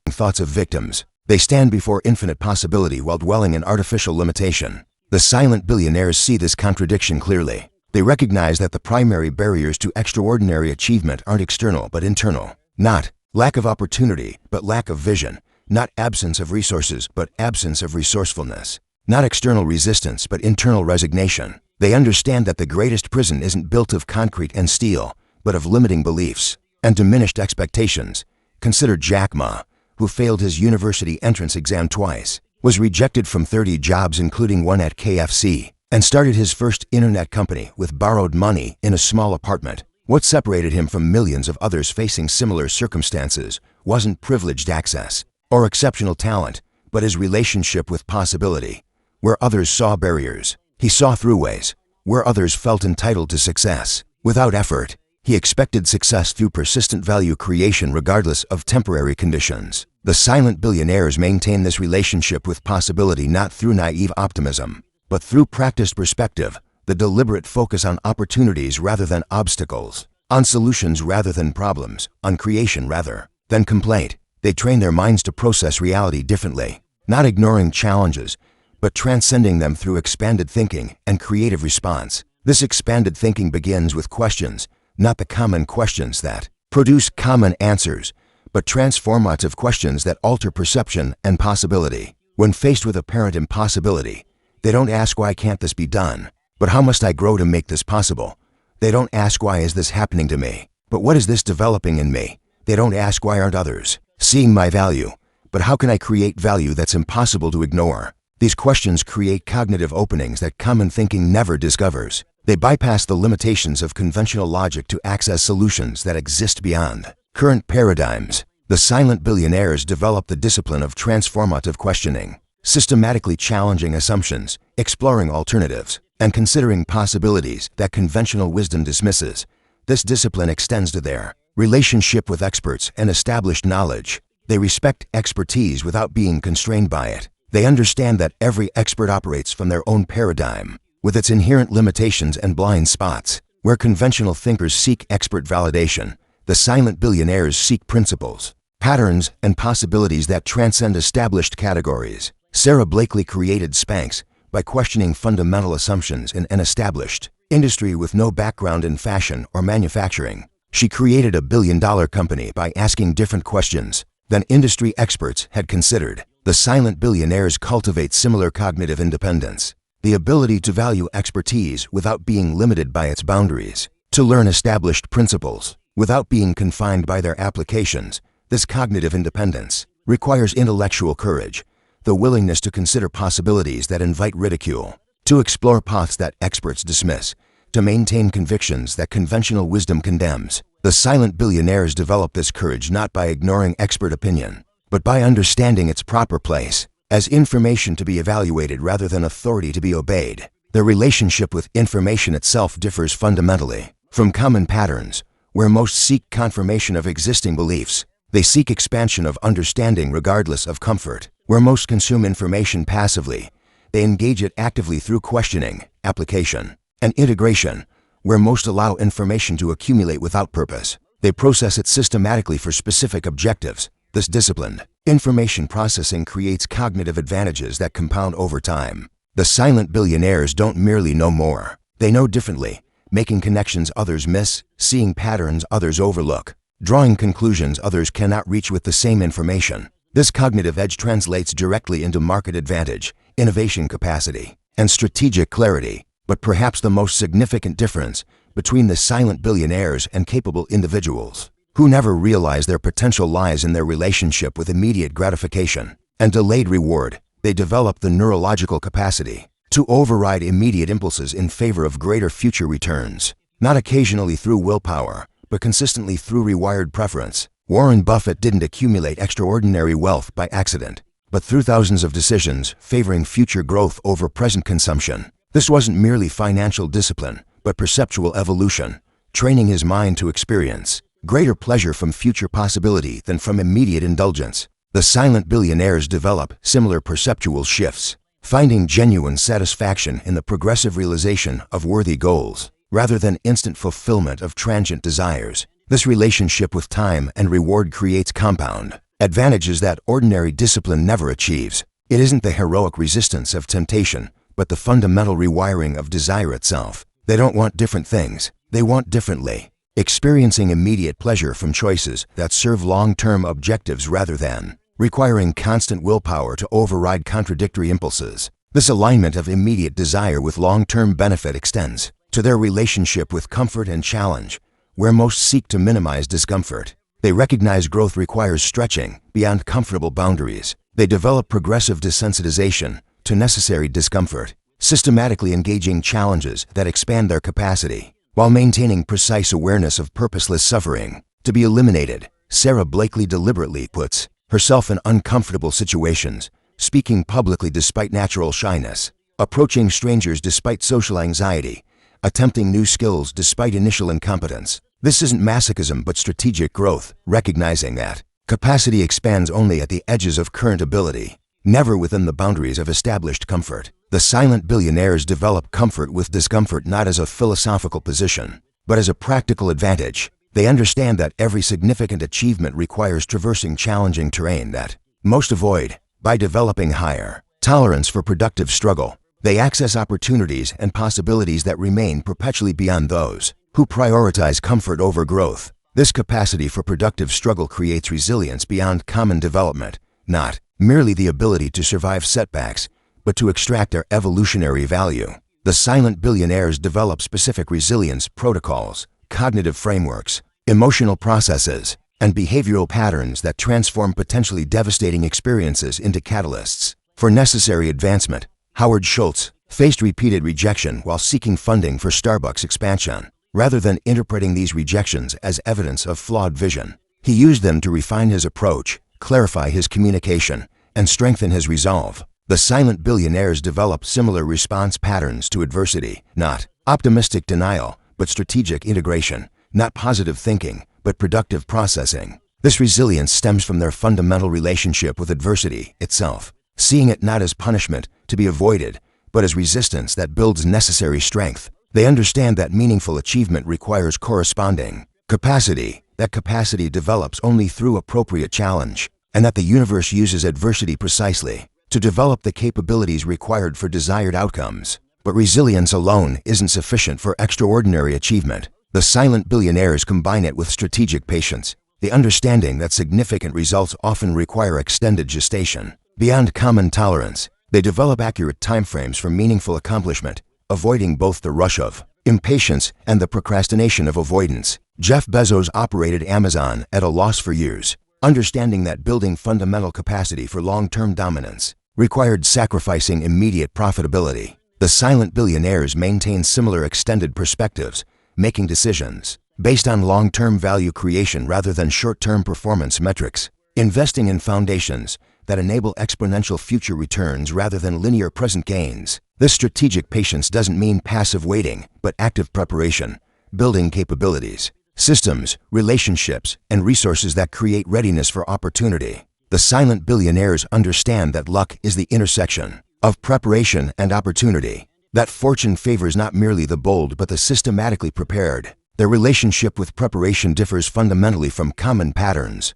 They stand before infinite possibility while dwelling in artificial limitation. The silent billionaires see this contradiction clearly. They recognize that the primary barriers to extraordinary achievement aren't external but internal. Not lack of opportunity, but lack of vision. Not absence of resources, but absence of resourcefulness. Not external resistance, but internal resignation. They understand that the greatest prison isn't built of concrete and steel, but of limiting beliefs. and diminished expectations. Consider Jack Ma, who failed his university entrance exam twice, was rejected from 30 jobs including one at KFC, and started his first internet company with borrowed money in a small apartment. What separated him from millions of others facing similar circumstances wasn't privileged access or exceptional talent, but his relationship with possibility. Where others saw barriers, he saw throughways. Where others felt entitled to success without effort, he expected success through persistent value creation regardless of temporary conditions. The silent billionaires maintain this relationship with possibility not through naive optimism, but through practiced perspective, the deliberate focus on opportunities rather than obstacles, on solutions rather than problems, on creation rather than complaint. They train their minds to process reality differently, not ignoring challenges, but transcending them through expanded thinking and creative response. This expanded thinking begins with questions, not the common questions that produce common answers, but transformative questions that alter perception and possibility. When faced with apparent impossibility, they don't ask why can't this be done, but how must I grow to make this possible? They don't ask why is this happening to me, but what is this developing in me? They don't ask why aren't others seeing my value, but how can I create value that's impossible to ignore? These questions create cognitive openings that common thinking never discovers. They bypass the limitations of conventional logic to access solutions that exist beyond current paradigms. The silent billionaires develop the discipline of transformative questioning, systematically challenging assumptions, exploring alternatives, and considering possibilities that conventional wisdom dismisses. This discipline extends to their relationship with experts and established knowledge. They respect expertise without being constrained by it. They understand that every expert operates from their own paradigm, with its inherent limitations and blind spots. Where conventional thinkers seek expert validation, the silent billionaires seek principles, patterns, and possibilities that transcend established categories. Sarah Blakely created Spanx by questioning fundamental assumptions in an established industry with no background in fashion or manufacturing. She created a billion-dollar company by asking different questions than industry experts had considered. The silent billionaires cultivate similar cognitive independence, the ability to value expertise without being limited by its boundaries, to learn established principles without being confined by their applications. This cognitive independence requires intellectual courage, the willingness to consider possibilities that invite ridicule, to explore paths that experts dismiss, to maintain convictions that conventional wisdom condemns. The silent billionaires develop this courage not by ignoring expert opinion, but by understanding its proper place as information to be evaluated rather than authority to be obeyed. Their relationship with information itself differs fundamentally from common patterns, where most seek confirmation of existing beliefs. They seek expansion of understanding regardless of comfort. Where most consume information passively, they engage it actively through questioning, application, and integration. Where most allow information to accumulate without purpose, they process it systematically for specific objectives. This disciplined information processing creates cognitive advantages that compound over time. The silent billionaires don't merely know more, they know differently, making connections others miss, seeing patterns others overlook, drawing conclusions others cannot reach with the same information. This cognitive edge translates directly into market advantage, innovation capacity, and strategic clarity. But perhaps the most significant difference between the silent billionaires and capable individuals who never realize their potential lies in their relationship with immediate gratification and delayed reward. They develop the neurological capacity to override immediate impulses in favor of greater future returns, not occasionally through willpower, but consistently through rewired preference. Warren Buffett didn't accumulate extraordinary wealth by accident, but through thousands of decisions favoring future growth over present consumption. This wasn't merely financial discipline, but perceptual evolution, training his mind to experience greater pleasure from future possibility than from immediate indulgence. The silent billionaires develop similar perceptual shifts, finding genuine satisfaction in the progressive realization of worthy goals, rather than instant fulfillment of transient desires. This relationship with time and reward creates compound advantages that ordinary discipline never achieves. It isn't the heroic resistance of temptation, but the fundamental rewiring of desire itself. They don't want different things, they want differently, experiencing immediate pleasure from choices that serve long-term objectives rather than requiring constant willpower to override contradictory impulses. This alignment of immediate desire with long-term benefit extends to their relationship with comfort and challenge. where most seek to minimize discomfort. They recognize growth requires stretching beyond comfortable boundaries. They develop progressive desensitization to necessary discomfort, systematically engaging challenges that expand their capacity, while maintaining precise awareness of purposeless suffering to be eliminated. Sarah Blakely deliberately puts herself in uncomfortable situations, speaking publicly despite natural shyness, approaching strangers despite social anxiety, attempting new skills despite initial incompetence. This isn't masochism but strategic growth, recognizing that capacity expands only at the edges of current ability, never within the boundaries of established comfort. The silent billionaires develop comfort with discomfort not as a philosophical position, but as a practical advantage. They understand that every significant achievement requires traversing challenging terrain that most avoid. By developing higher tolerance for productive struggle, they access opportunities and possibilities that remain perpetually beyond those who prioritize comfort over growth. This capacity for productive struggle creates resilience beyond common development, not merely the ability to survive setbacks, but to extract their evolutionary value. The silent billionaires develop specific resilience protocols, cognitive frameworks, emotional processes, and behavioral patterns that transform potentially devastating experiences into catalysts for necessary advancement. Howard Schultz faced repeated rejection while seeking funding for Starbucks expansion. Rather than interpreting these rejections as evidence of flawed vision, he used them to refine his approach, clarify his communication, and strengthen his resolve. The silent billionaires develop similar response patterns to adversity, not optimistic denial, but strategic integration, not positive thinking, but productive processing. This resilience stems from their fundamental relationship with adversity itself, seeing it not as punishment to be avoided, but as resistance that builds necessary strength. They understand that meaningful achievement requires corresponding capacity, that capacity develops only through appropriate challenge, and that the universe uses adversity precisely to develop the capabilities required for desired outcomes. But resilience alone isn't sufficient for extraordinary achievement. The silent billionaires combine it with strategic patience, the understanding that significant results often require extended gestation. Beyond common tolerance, they develop accurate timeframes for meaningful accomplishment, avoiding both the rush of impatience and the procrastination of avoidance. Jeff Bezos operated Amazon at a loss for years, understanding that building fundamental capacity for long-term dominance required sacrificing immediate profitability. The silent billionaires maintain similar extended perspectives, making decisions based on long-term value creation rather than short-term performance metrics, investing in foundations that enable exponential future returns rather than linear present gains. This strategic patience doesn't mean passive waiting, but active preparation, building capabilities, systems, relationships, and resources that create readiness for opportunity. The silent billionaires understand that luck is the intersection of preparation and opportunity, that fortune favors not merely the bold but the systematically prepared. Their relationship with preparation differs fundamentally from common patterns,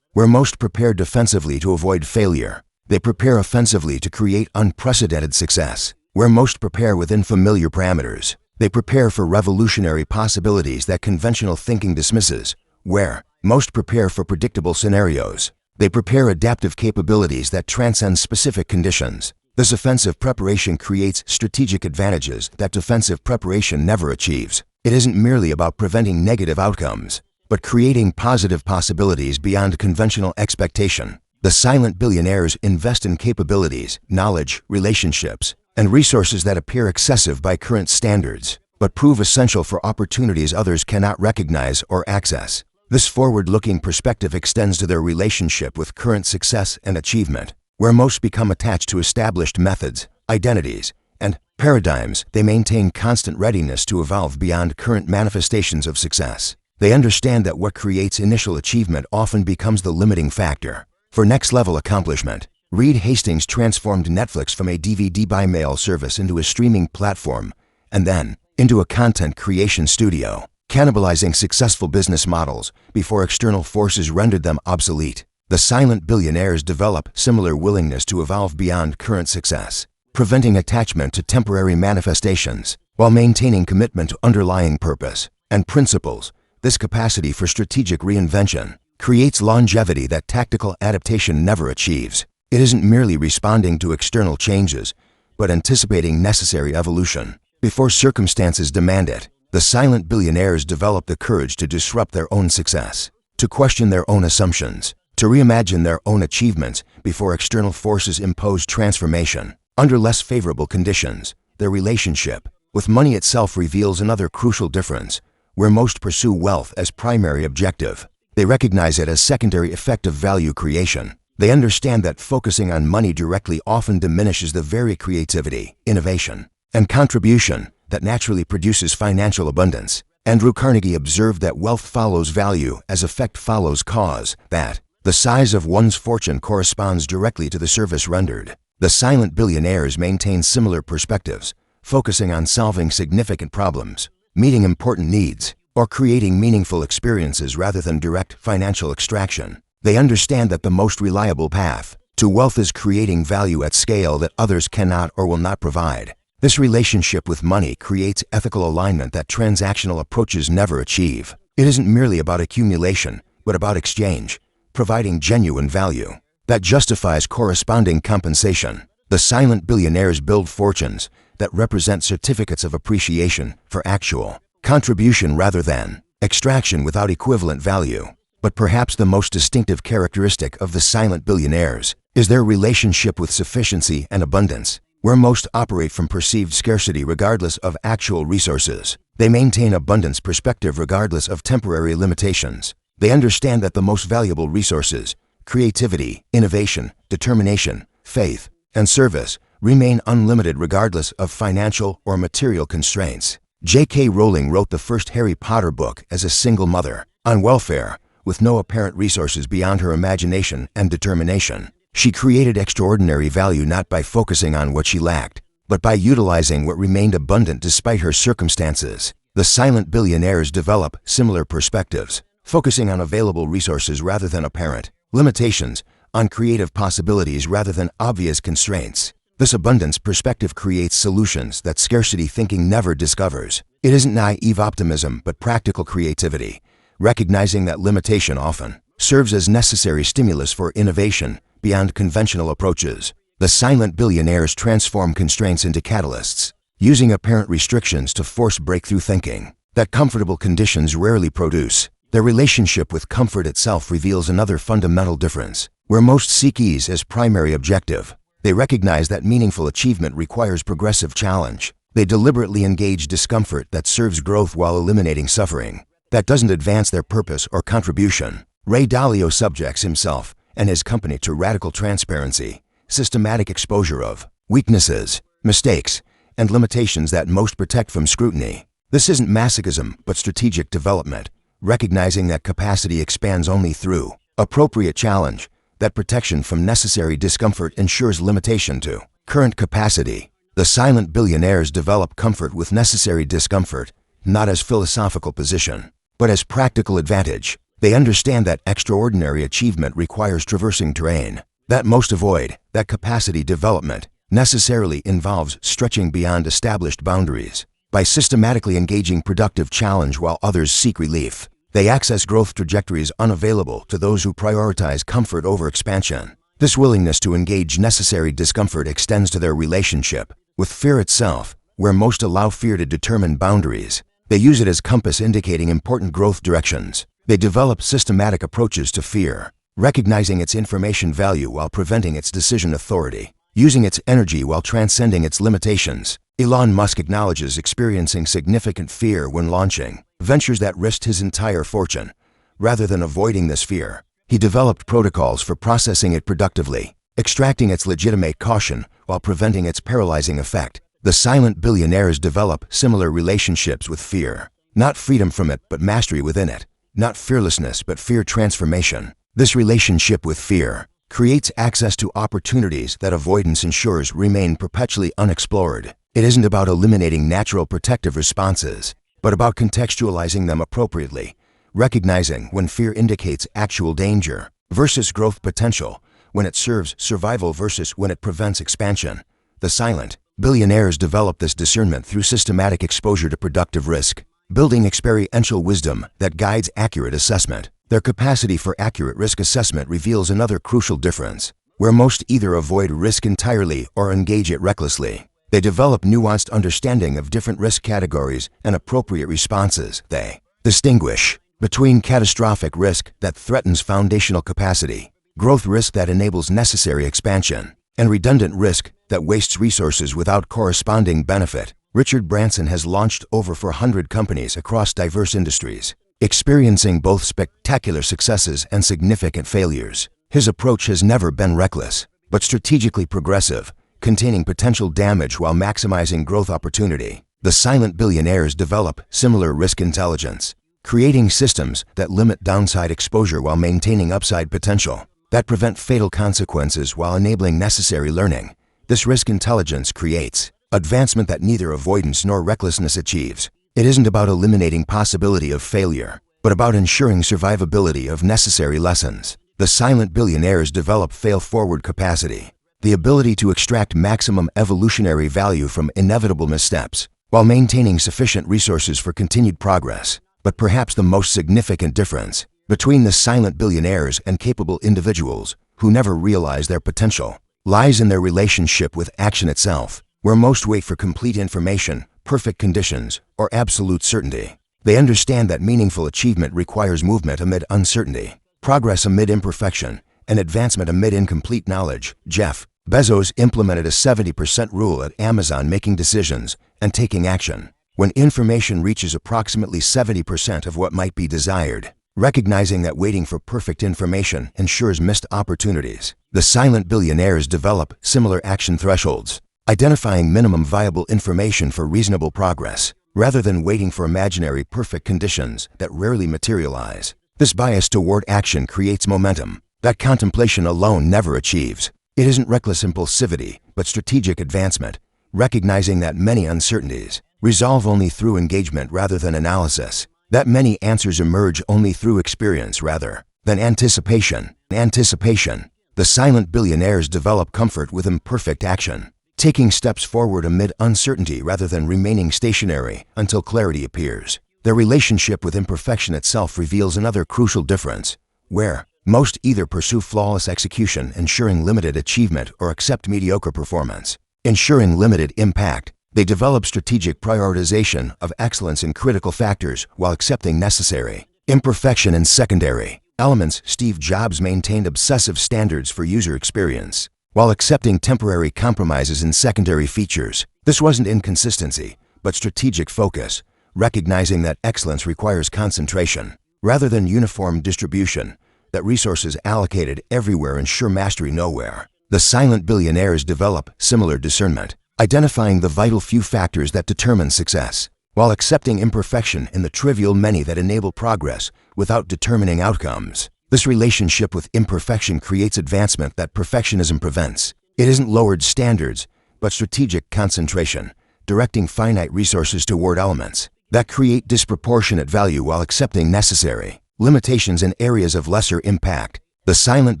where most prepare defensively to avoid failure. They prepare offensively to create unprecedented success. Where most prepare within familiar parameters, they prepare for revolutionary possibilities that conventional thinking dismisses. Where most prepare for predictable scenarios, they prepare adaptive capabilities that transcend specific conditions. This offensive preparation creates strategic advantages that defensive preparation never achieves. It isn't merely about preventing negative outcomes, but creating positive possibilities beyond conventional expectation. The silent billionaires invest in capabilities, knowledge, relationships, and resources that appear excessive by current standards, but prove essential for opportunities others cannot recognize or access. This forward-looking perspective extends to their relationship with current success and achievement. Where most become attached to established methods, identities, and paradigms, they maintain constant readiness to evolve beyond current manifestations of success. They understand that what creates initial achievement often becomes the limiting factor for next-level accomplishment. Reed Hastings transformed Netflix from a DVD by mail service into a streaming platform, and then into a content creation studio, cannibalizing successful business models before external forces rendered them obsolete. The silent billionaires develop similar willingness to evolve beyond current success, preventing attachment to temporary manifestations while maintaining commitment to underlying purpose and principles. This capacity for strategic reinvention creates longevity that tactical adaptation never achieves. It isn't merely responding to external changes, but anticipating necessary evolution before circumstances demand it. The The silent billionaires develop the courage to disrupt their own success, to question their own assumptions, to reimagine their own achievements before external forces impose transformation. Under less favorable conditions, their relationship with money itself reveals another crucial difference. Where most pursue wealth as primary objective, they recognize it as secondary effect of value creation. They understand that focusing on money directly often diminishes the very creativity, innovation, and contribution that naturally produces financial abundance. Andrew Carnegie observed that wealth follows value as effect follows cause, that the size of one's fortune corresponds directly to the service rendered. The silent billionaires maintain similar perspectives, focusing on solving significant problems, meeting important needs, or creating meaningful experiences rather than direct financial extraction. They understand that the most reliable path to wealth is creating value at scale that others cannot or will not provide. This relationship with money creates ethical alignment that transactional approaches never achieve. It isn't merely about accumulation, but about exchange, providing genuine value that justifies corresponding compensation. The silent billionaires build fortunes that represent certificates of appreciation for actual contribution rather than extraction without equivalent value. But perhaps the most distinctive characteristic of the silent billionaires is their relationship with sufficiency and abundance. Where most operate from perceived scarcity regardless of actual resources, they maintain abundance perspective regardless of temporary limitations. They understand that the most valuable resources, creativity, innovation, determination, faith, and service, remain unlimited regardless of financial or material constraints. J.K. Rowling wrote the first Harry Potter book as a single mother, on welfare, with no apparent resources beyond her imagination and determination. She created extraordinary value not by focusing on what she lacked, but by utilizing what remained abundant despite her circumstances. The silent billionaires develop similar perspectives, focusing on available resources rather than apparent limitations, on creative possibilities rather than obvious constraints. This abundance perspective creates solutions that scarcity thinking never discovers. It isn't naive optimism but practical creativity, recognizing that limitation often serves as necessary stimulus for innovation beyond conventional approaches. The silent billionaires transform constraints into catalysts, using apparent restrictions to force breakthrough thinking that comfortable conditions rarely produce. Their relationship with comfort itself reveals another fundamental difference. Where most seek ease as primary objective, they recognize that meaningful achievement requires progressive challenge. They deliberately engage discomfort that serves growth while eliminating suffering that doesn't advance their purpose or contribution. Ray Dalio subjects himself and his company to radical transparency, systematic exposure of weaknesses, mistakes, and limitations that most protect from scrutiny. This isn't masochism but strategic development, recognizing that capacity expands only through appropriate challenge. That protection from necessary discomfort ensures limitation to current capacity. The silent billionaires develop comfort with necessary discomfort, not as philosophical position, but as practical advantage. They understand that extraordinary achievement requires traversing terrain that most avoid. That capacity development necessarily involves stretching beyond established boundaries. By systematically engaging productive challenge while others seek relief, they access growth trajectories unavailable to those who prioritize comfort over expansion. This willingness to engage necessary discomfort extends to their relationship with fear itself. Where most allow fear to determine boundaries, they use it as compass indicating important growth directions. They develop systematic approaches to fear, recognizing its information value while preventing its decision authority, using its energy while transcending its limitations. Elon Musk acknowledges experiencing significant fear when launching ventures that risked his entire fortune. Rather than avoiding this fear, he developed protocols for processing it productively, extracting its legitimate caution while preventing its paralyzing effect. The silent billionaires develop similar relationships with fear, not freedom from it but mastery within it, not fearlessness but fear transformation. This relationship with fear creates access to opportunities that avoidance ensures remain perpetually unexplored. It isn't about eliminating natural protective responses, but about contextualizing them appropriately, recognizing when fear indicates actual danger versus growth potential, when it serves survival versus when it prevents expansion. The silent billionaires develop this discernment through systematic exposure to productive risk, building experiential wisdom that guides accurate assessment. Their capacity for accurate risk assessment reveals another crucial difference. Where most either avoid risk entirely or engage it recklessly, They develop nuanced understanding of different risk categories and appropriate responses. They distinguish between catastrophic risk that threatens foundational capacity, growth risk that enables necessary expansion, and redundant risk that wastes resources without corresponding benefit. Richard Branson has launched over 400 companies across diverse industries, experiencing both spectacular successes and significant failures. His approach has never been reckless, but strategically progressive, containing potential damage while maximizing growth opportunity. The silent billionaires develop similar risk intelligence, creating systems that limit downside exposure while maintaining upside potential, that prevent fatal consequences while enabling necessary learning. This risk intelligence creates advancement that neither avoidance nor recklessness achieves. It isn't about eliminating possibility of failure, but about ensuring survivability of necessary lessons. The silent billionaires develop fail-forward capacity, the ability to extract maximum evolutionary value from inevitable missteps, while maintaining sufficient resources for continued progress. But perhaps the most significant difference between the silent billionaires and capable individuals who never realize their potential lies in their relationship with action itself. Where most wait for complete information, perfect conditions, or absolute certainty, they understand that meaningful achievement requires movement amid uncertainty, progress amid imperfection, and advancement amid incomplete knowledge. Jeff Bezos implemented a 70% rule at Amazon, making decisions and taking action when information reaches approximately 70% of what might be desired, recognizing that waiting for perfect information ensures missed opportunities. The silent billionaires develop similar action thresholds, identifying minimum viable information for reasonable progress, rather than waiting for imaginary perfect conditions that rarely materialize. This bias toward action creates momentum that contemplation alone never achieves. It isn't reckless impulsivity, but strategic advancement, recognizing that many uncertainties resolve only through engagement rather than analysis, that many answers emerge only through experience rather than anticipation. The silent billionaires develop comfort with imperfect action, taking steps forward amid uncertainty rather than remaining stationary until clarity appears. Their relationship with imperfection itself reveals another crucial difference, where most either pursue flawless execution, ensuring limited achievement, or accept mediocre performance, ensuring limited impact. They develop strategic prioritization of excellence in critical factors while accepting necessary imperfection in secondary elements. Steve Jobs maintained obsessive standards for user experience, while accepting temporary compromises in secondary features. This wasn't inconsistency, but strategic focus, recognizing that excellence requires concentration rather than uniform distribution, that resources allocated everywhere ensure mastery nowhere. The silent billionaires develop similar discernment, identifying the vital few factors that determine success, while accepting imperfection in the trivial many that enable progress without determining outcomes. This relationship with imperfection creates advancement that perfectionism prevents. It isn't lowered standards, but strategic concentration, directing finite resources toward elements that create disproportionate value while accepting necessary limitations in areas of lesser impact. The silent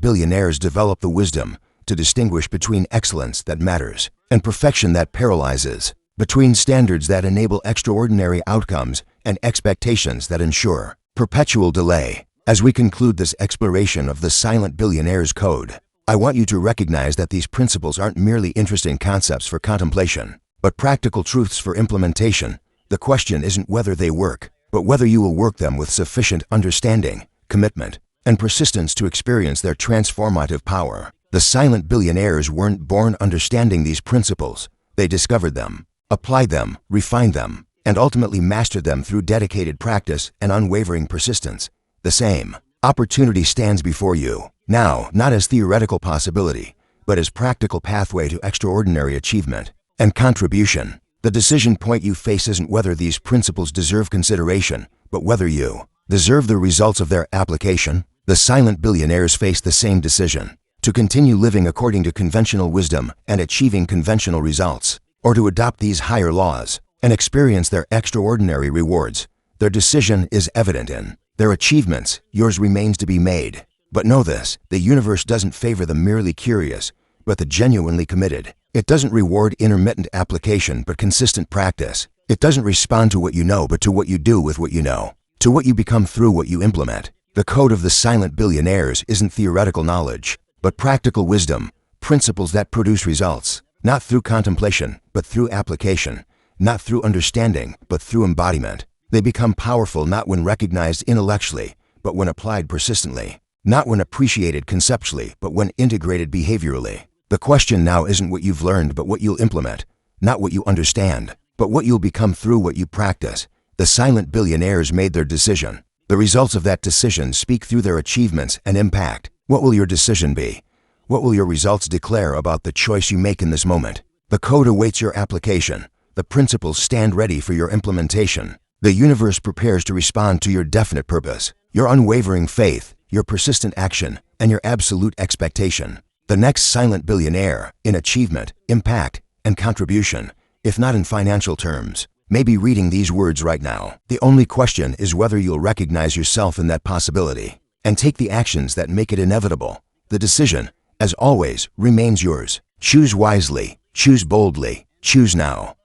billionaires develop the wisdom to distinguish between excellence that matters and perfection that paralyzes, between standards that enable extraordinary outcomes and expectations that ensure perpetual delay. As we conclude this exploration of the silent billionaires' code, I want you to recognize that these principles aren't merely interesting concepts for contemplation, but practical truths for implementation. The question isn't whether they work, but whether you will work them with sufficient understanding, commitment, and persistence to experience their transformative power. The silent billionaires weren't born understanding these principles. They discovered them, applied them, refined them, and ultimately mastered them through dedicated practice and unwavering persistence. The same opportunity stands before you now, not as theoretical possibility, but as practical pathway to extraordinary achievement and contribution. The decision point you face isn't whether these principles deserve consideration, but whether you deserve the results of their application. The silent billionaires face the same decision: to continue living according to conventional wisdom and achieving conventional results, or to adopt these higher laws and experience their extraordinary rewards. Their decision is evident in their achievements. Yours remains to be made. But know this: the universe doesn't favor the merely curious, but the genuinely committed. It doesn't reward intermittent application, but consistent practice. It doesn't respond to what you know, but to what you do with what you know, to what you become through what you implement. The code of the silent billionaires isn't theoretical knowledge, but practical wisdom, principles that produce results. Not through contemplation, but through application. Not through understanding, but through embodiment. They become powerful not when recognized intellectually, but when applied persistently. Not when appreciated conceptually, but when integrated behaviorally. The question now isn't what you've learned, but what you'll implement. Not what you understand, but what you'll become through what you practice. The silent billionaires made their decision. The results of that decision speak through their achievements and impact. What will your decision be? What will your results declare about the choice you make in this moment? The code awaits your application. The principles stand ready for your implementation. The universe prepares to respond to your definite purpose, your unwavering faith, your persistent action, and your absolute expectation. The next silent billionaire, in achievement, impact, and contribution, if not in financial terms, may be reading these words right now. The only question is whether you'll recognize yourself in that possibility and take the actions that make it inevitable. The decision, as always, remains yours. Choose wisely, choose boldly, choose now.